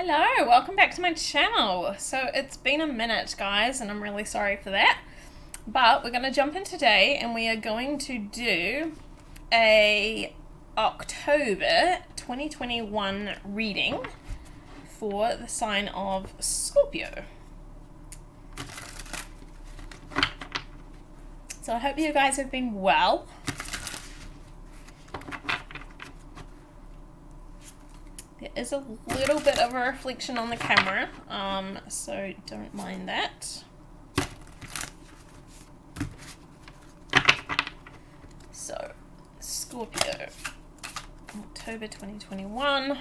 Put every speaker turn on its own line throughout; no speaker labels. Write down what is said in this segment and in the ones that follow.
Hello, welcome back to my channel. So it's been a minute, guys, and I'm really sorry for that. But we're going to jump in today and we are going to do a October 2021 reading for the sign of Scorpio. So I hope you guys have been well. There is a little bit of a reflection on the camera, so don't mind that. So, Scorpio, October 2021.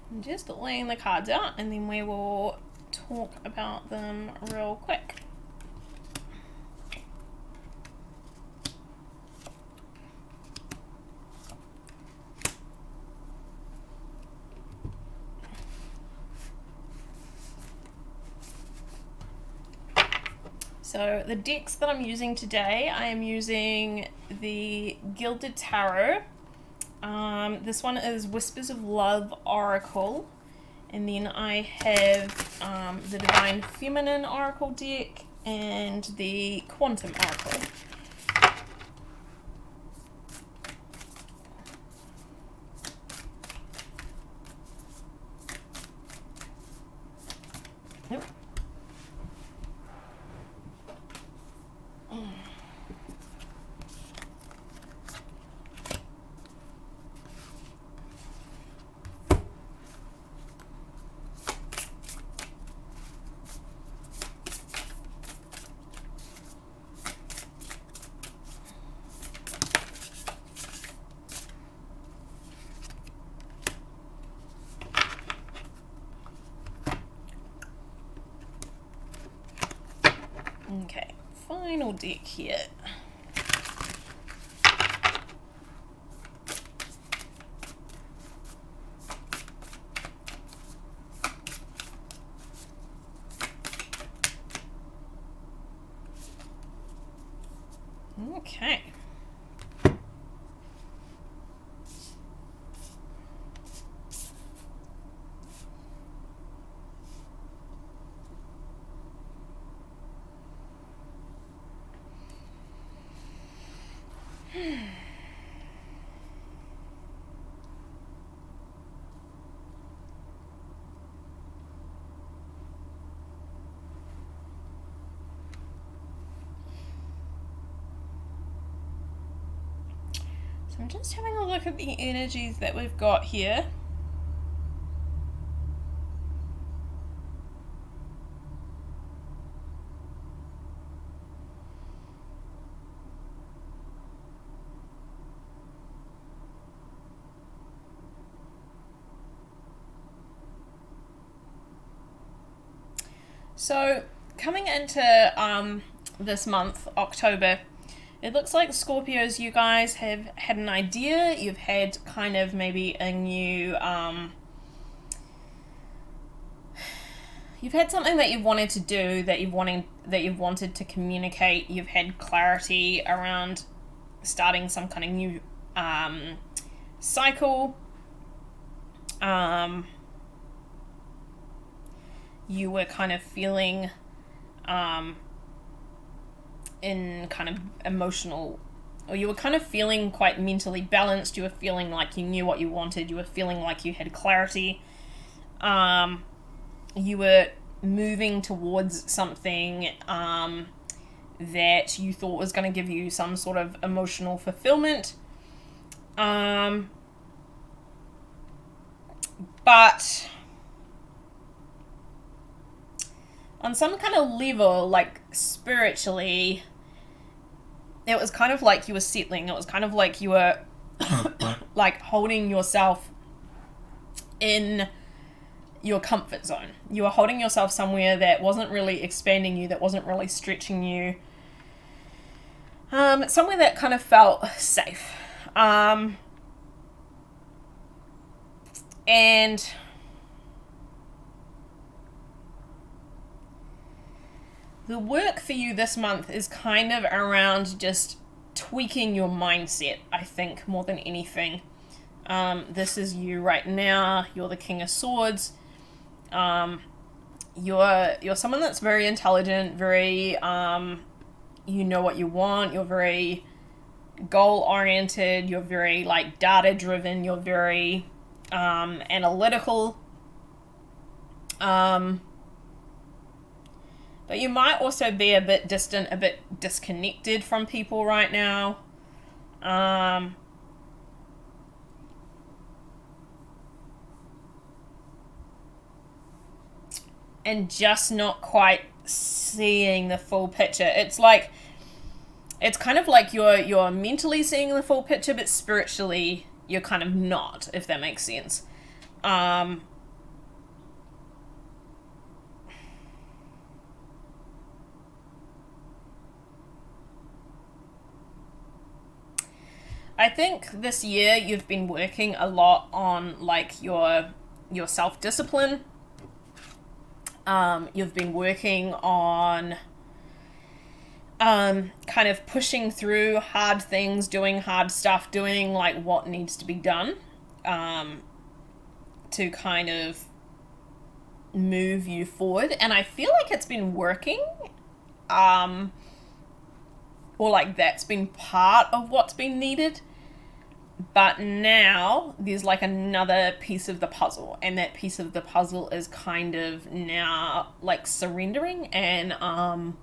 I'm just laying the cards out and then we will talk about them real quick. So the decks that I'm using today, I am using the Gilded Tarot. This one is Whispers of Love Oracle, and then I have the Divine Feminine Oracle deck and the Quantum Oracle. Yep. Okay, final deck here. Okay. So I'm just having a look at the energies that we've got here. So coming into this month, October, it looks like Scorpios, you guys have had an idea, you've had kind of maybe a new, you've had something that you've wanted to do, that you've wanted to communicate, you've had clarity around starting some kind of new cycle. You were kind of feeling in kind of emotional, or you were kind of feeling quite mentally balanced, you were feeling like you knew what you wanted, you were feeling like you had clarity, you were moving towards something that you thought was going to give you some sort of emotional fulfillment, but on some kind of level, like spiritually, it was kind of like you were settling. It was kind of like you were like holding yourself in your comfort zone. You were holding yourself somewhere that wasn't really expanding you, that wasn't really stretching you. Somewhere that kind of felt safe. And the work for you this month is kind of around just tweaking your mindset, I think, more than anything. This is you right now. You're the King of Swords. You're someone that's very intelligent, very, you know what you want. You're very goal-oriented. You're very, like, data-driven. You're very, analytical. But you might also be a bit distant, a bit disconnected from people right now. And just not quite seeing the full picture. It's kind of like you're mentally seeing the full picture, but spiritually you're kind of not, if that makes sense. I think this year you've been working a lot on, like, your self-discipline. You've been working on kind of pushing through hard things, doing hard stuff, doing, like, what needs to be done to kind of move you forward. And I feel like it's been working. Or, like, that's been part of what's been needed. But now there's, like, another piece of the puzzle, and that piece of the puzzle is kind of now, like, surrendering and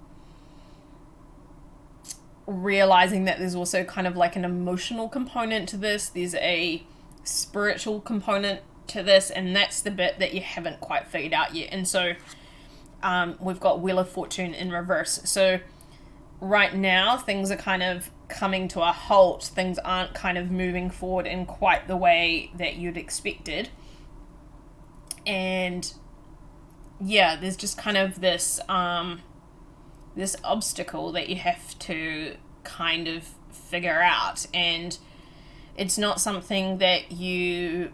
realizing that there's also kind of like an emotional component to this. There's a spiritual component to this, and that's the bit that you haven't quite figured out yet. And so we've got Wheel of Fortune in reverse. So right now things are kind of coming to a halt. Things aren't kind of moving forward in quite the way that you'd expected. And yeah, there's just kind of this this obstacle that you have to kind of figure out, and it's not something that you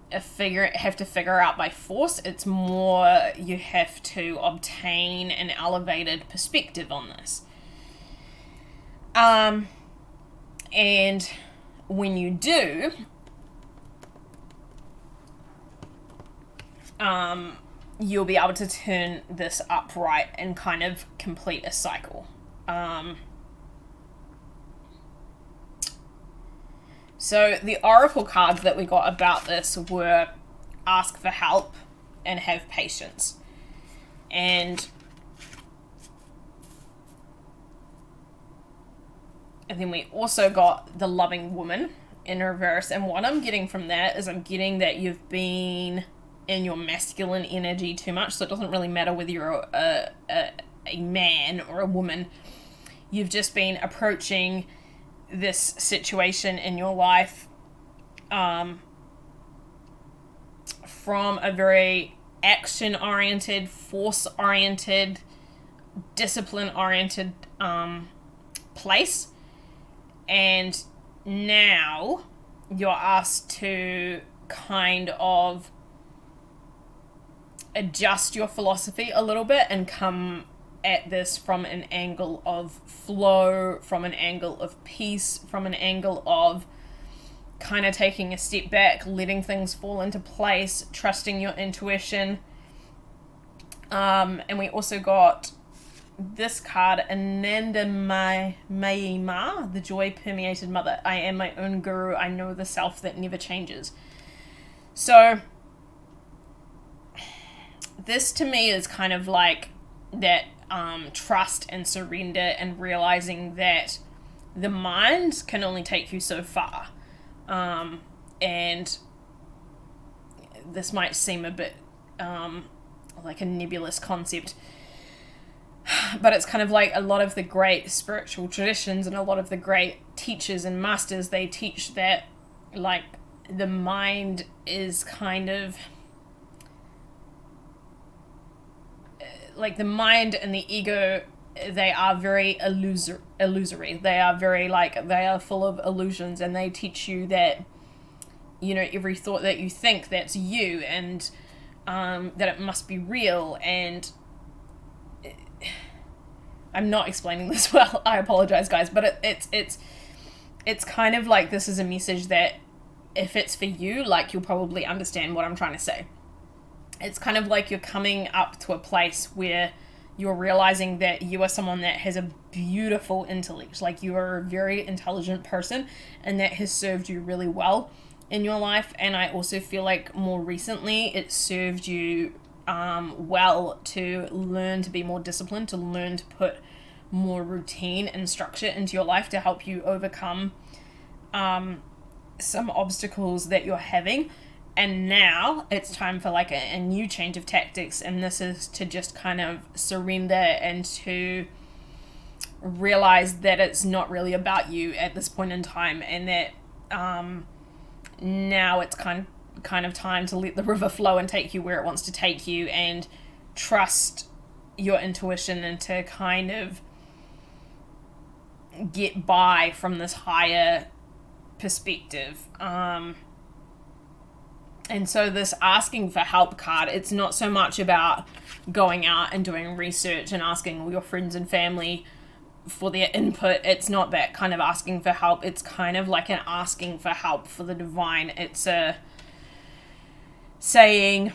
have to figure out by force. It's more you have to obtain an elevated perspective on this. And when you do, you'll be able to turn this upright and kind of complete a cycle. So the oracle cards that we got about this were ask for help and have patience. And then we also got the loving woman in reverse. And what I'm getting from that is I'm getting that you've been in your masculine energy too much. So it doesn't really matter whether you're a man or a woman. You've just been approaching this situation in your life from a very action-oriented, force-oriented, discipline-oriented place. And now you're asked to kind of adjust your philosophy a little bit and come at this from an angle of flow, from an angle of peace, from an angle of kind of taking a step back, letting things fall into place, trusting your intuition. And we also got this card, Ananda Mayima, the joy-permeated mother. I am my own guru. I know the self that never changes. So this to me is kind of like that trust and surrender, and realizing that the mind can only take you so far. And this might seem a bit like a nebulous concept, but it's kind of like a lot of the great spiritual traditions and a lot of the great teachers and masters, they teach that, like, the mind is kind of like the mind and the ego, they are very illusory. They are very they are full of illusions, and they teach you that, every thought that you think, that's you, and that it must be real. And I'm not explaining this well. I apologize, guys, but it's kind of like, this is a message that if it's for you, you'll probably understand what I'm trying to say. It's kind of like you're coming up to a place where you're realizing that you are someone that has a beautiful intellect. You are a very intelligent person, and that has served you really well in your life. And I also feel like more recently it served you well to learn to be more disciplined, to learn to put more routine and structure into your life to help you overcome some obstacles that you're having. And now it's time for a new change of tactics, and this is to just kind of surrender and to realize that it's not really about you at this point in time, and that now it's kind of time to let the river flow and take you where it wants to take you, and trust your intuition, and to kind of get by from this higher perspective. And so this asking for help card, it's not so much about going out and doing research and asking all your friends and family for their input. It's not that kind of asking for help. It's kind of like an asking for help for the divine. It's a saying,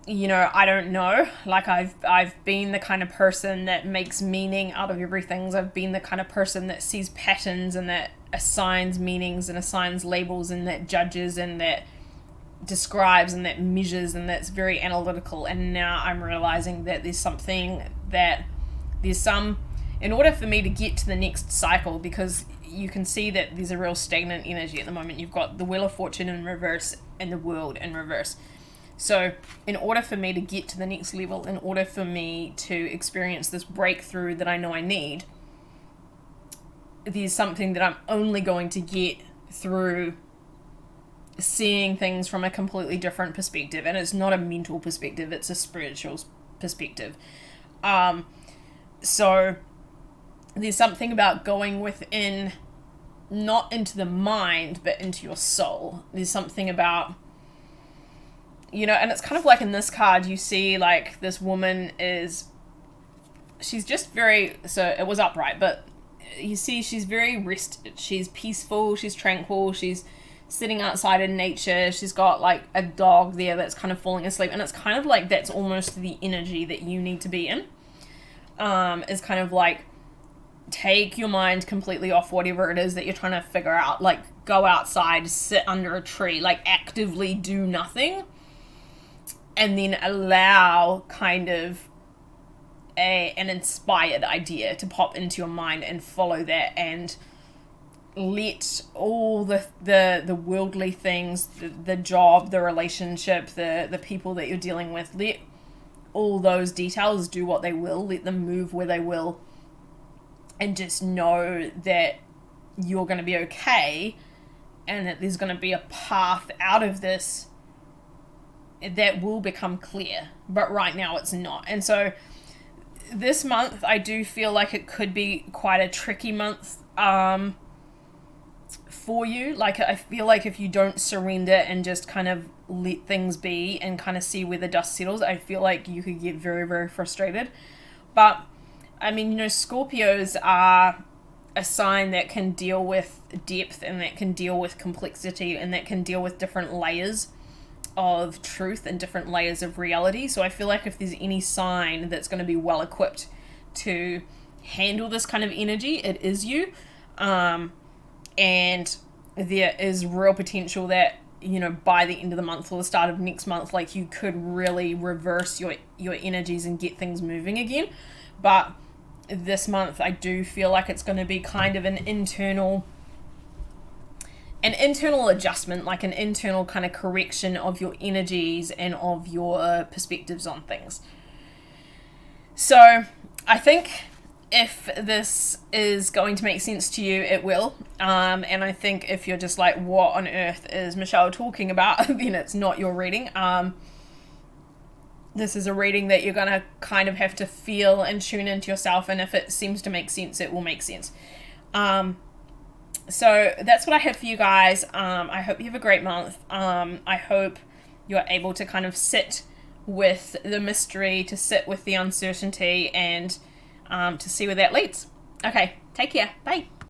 I don't know. I've been the kind of person that makes meaning out of everything. I've been the kind of person that sees patterns and that assigns meanings and assigns labels, and that judges and that describes and that measures, and that's very analytical. And now I'm realizing that in order for me to get to the next cycle, because you can see that there's a real stagnant energy at the moment. You've got the Wheel of Fortune in reverse and the World in reverse. So in order for me to get to the next level, in order for me to experience this breakthrough that I know I need, there's something that I'm only going to get through seeing things from a completely different perspective. And it's not a mental perspective, it's a spiritual perspective. So there's something about going within, not into the mind, but into your soul. There's something about, and it's kind of like in this card, you see this woman she's just very, so it was upright, but you see she's very rested, she's peaceful, she's tranquil, she's sitting outside in nature, she's got a dog there that's kind of falling asleep, and it's kind of that's almost the energy that you need to be in. Is kind of take your mind completely off whatever it is that you're trying to figure out, go outside, sit under a tree, actively do nothing, and then allow kind of an inspired idea to pop into your mind, and follow that, and let all the worldly things, the job, the relationship, the people that you're dealing with, let all those details do what they will, let them move where they will, and just know that you're going to be okay, and that there's going to be a path out of this that will become clear, but right now it's not. And so this month, I do feel like it could be quite a tricky month for you. I feel like if you don't surrender and just kind of let things be and kind of see where the dust settles, I feel like you could get very, very frustrated. But, I mean, Scorpios are a sign that can deal with depth, and that can deal with complexity, and that can deal with different layers of truth and different layers of reality. So I feel like if there's any sign that's going to be well equipped to handle this kind of energy, it is you. And there is real potential that, by the end of the month or the start of next month, you could really reverse your energies and get things moving again. But this month, I do feel like it's going to be kind of an internal adjustment, an internal kind of correction of your energies and of your perspectives on things. So I think if this is going to make sense to you, it will. And I think if you're just like, what on earth is Michelle talking about, then it's not your reading. This is a reading that you're going to kind of have to feel and tune into yourself, and if it seems to make sense, it will make sense. So that's what I have for you guys. I hope you have a great month. I hope you're able to kind of sit with the mystery, to sit with the uncertainty, and to see where that leads. Okay, take care. Bye.